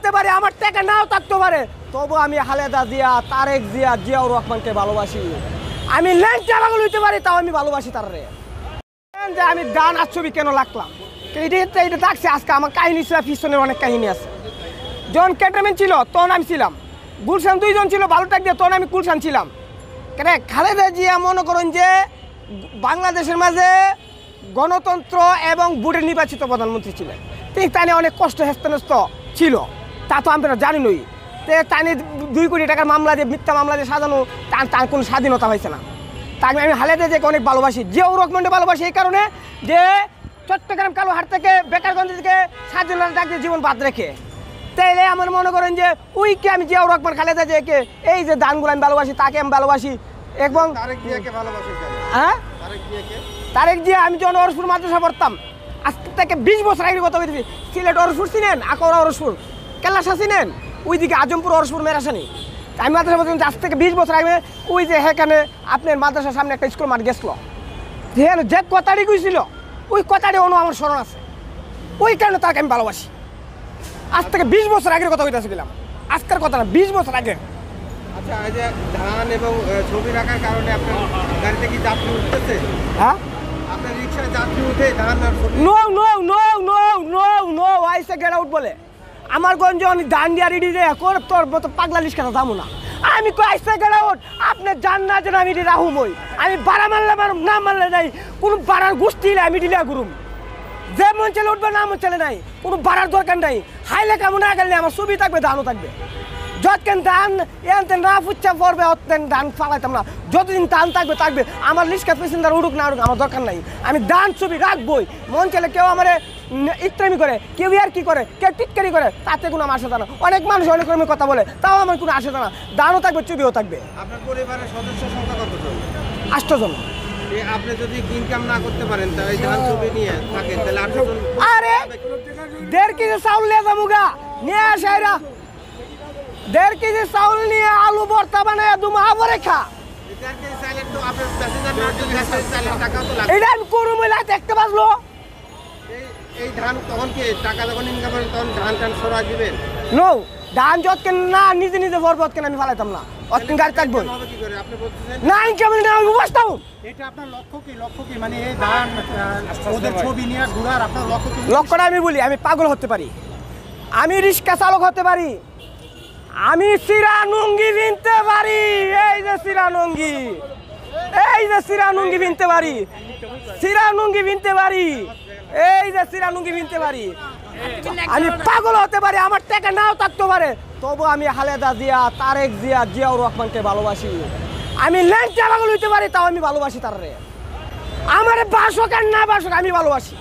হতে পারে, আমার টাকা নাও থাকতে পারে, তবু আমি খালেদা জিয়া, তারেক জিয়া, জিয়াউর রহমানকে ভালোবাসি। আমি ল্যাংচা পাগল হইতে পারি, তাও আমি ভালোবাসি তারে। যে আমি গান আর ছবি কেন লাগলাম, এটা থাকছে আজকে আমার কাহিনী ছিল, পিছনের অনেক কাহিনী আছে। যখন ক্যান্টনমেন্ট ছিল তখন আমি ছিলাম, গুলশান 2 জন ছিল ভালো টাক দিয়ে, তখন আমি গুলশান ছিলাম। কেন খালেদা জিয়া মনে করেন যে বাংলাদেশের মাঝে গণতন্ত্র এবং ভোটে নির্বাচিত প্রধানমন্ত্রী ছিলেন, ঠিক তাই অনেক কষ্ট হেস্তনস্ত ছিল, তা তো আমরা জানিনই। তাই 2 কোটি টাকার মামলা দিয়ে, মিথ্যা মামলা দিয়ে সাজানো, তার কোনো স্বাধীনতা হয়েছে না। তাই আমি খালেদা জিয়াকে অনেক ভালোবাসি, জিয়াউর রহমানকে ভালোবাসি এই কারণে যে চট্টগ্রাম কালোহাট থেকে, বেকারগঞ্জ থেকে স্বাধীনতা ডাক দিয়ে জীবন বাদ রেখে, তাইলে আমার মনে করেন যে ওইকে আমি জিয়াউর রহমান, খালেদা জিয়াকে, এই যে দানগুলো আমি ভালোবাসি, তাকে আমি ভালোবাসি। এবং হ্যাঁ, তারেক জিয়া আমি যখন অরসপুর মাদ্রাসা পড়তাম, আজ থেকে 20 বছর আগের কথা বলতেছি, সিলেট অরসপুর চিনেন, আকরা অরসপুর, কেল্লাশা চিনেন, ওইদিকে আজমপুর অরসপুর মেরাসানি, আমি মাদ্রাসা পড়তাম। আজ থেকে 20 বছর আগে ওই যে সেখানে আপনার মাদ্রাসার সামনে একটা স্কুল মাঠ গেছিল, যে কথাটি কইছিল ওই কথাটি অনু আমার স্মরণ আছে, ওই কারণে তাকে আমি ভালোবাসি। আজ থেকে 20 বছর আগের কথা বলতেছিলাম, আজকের কথা না, 20 বছর আগে। আচ্ছা, এই যে ধান এবং ছবি রাখার কারণে আপনার গাড়িতে কি যাত্রী উঠতেছে? হ্যাঁ, আপনার রিক্সায় যাত্রী উঠে ধান আর ছবি? No no no no no no, আইসে গেট আউট বলে আমার গঞ্জ ধান দিয়া রেডি রে কর, তোর মতো পাগলা লিস্কাটা যাবো না। আমি কই আইসে গেট আউট, আপনি জান না যে আমি রাহুম, ওই আমি বাড়া মারলে মারুম, না মারলে নাই, কোনো বাড়ার গোষ্ঠী আমি ডিলে করুম, যে মন চলে উঠবে, না মন চলে নাই, কোনো বাড়ার দরকার নাই। হাইলে কামো না গেলে আমার ছবি থাকবে, ধানও থাকবে। যতক্ষণ ধান এনতে না ফুচ্ছা পড়বে, অতদিন ধান ফালাইতাম না। যতদিন ধান থাকবে থাকবে, আমার লিস্কা পেসেঞ্জার উড়ুক না উড়ুক আমার দরকার নাই, আমি ধান ছবি রাখবই। মন চলে কেউ আমার ইত্রামি করে, কেউ আর কি করে, কেউ টিটকারি করে, তাতে কোনো আমার আসে না। অনেক মানুষ অনেক রকমের কথা বলে, তাও আমার কোনো আসে না। ধানও থাকবে, ছবিও থাকবে। আপনার পরিবারের সদস্য সংখ্যা কতজন? 8 জন। আপনি যদি ইনকাম না করতে পারেন, তাহলে ধান ছবি নিয়ে থাকেন, তাহলে 8 জন। আরে 1.5 কেজি চাউল নিয়ে যাবো গা, নিয়ে আসে এরা 1.5 কেজি চাউল নিয়ে আলু ভর্তা বানায় দুমা আবরে খা। এটা আমি করুম, দেখতে পারলো এই ধান তখন কি টাকা যখন ইনকাম করেন তখন ধান টান সরা দিবেন? নো, ধান যতক্ষণ না নিজে নিজে ভরবো ততক্ষণ আমি ফালাইতাম না, অতক্ষণ গাড়ি থাকবো না। ইনকাম না আমি বসতাম। এটা আপনার লক্ষ্য কি? লক্ষ্য কি মানে এই ধান ওদের ছবি নিয়ে ঘোরার আপনার লক্ষ্য কি? লক্ষ্যটা আমি বলি, আমি পাগল হতে পারি, আমি রিক্সা চালক হতে পারি, আমি সিরানুঙ্গি কিনতে পারি, এই যে সিরানুঙ্গি, এই যে সিরানুঙ্গি কিনতে পারি, সিরানুঙ্গি কিনতে পারি, এই যে সিরানুঙ্গি কিনতে পারি। আমি পাগল হতে পারি, আমার টাকা নাও থাকতে পারে, তবু আমি খালেদা জিয়া, তারেক জিয়া, জিয়াউর রহমানকে ভালোবাসি। আমি ল্যাংচা পাগল হইতে পারি, তাও আমি ভালোবাসি তারে। আমার বাসক আর না বাসক আমি ভালোবাসি।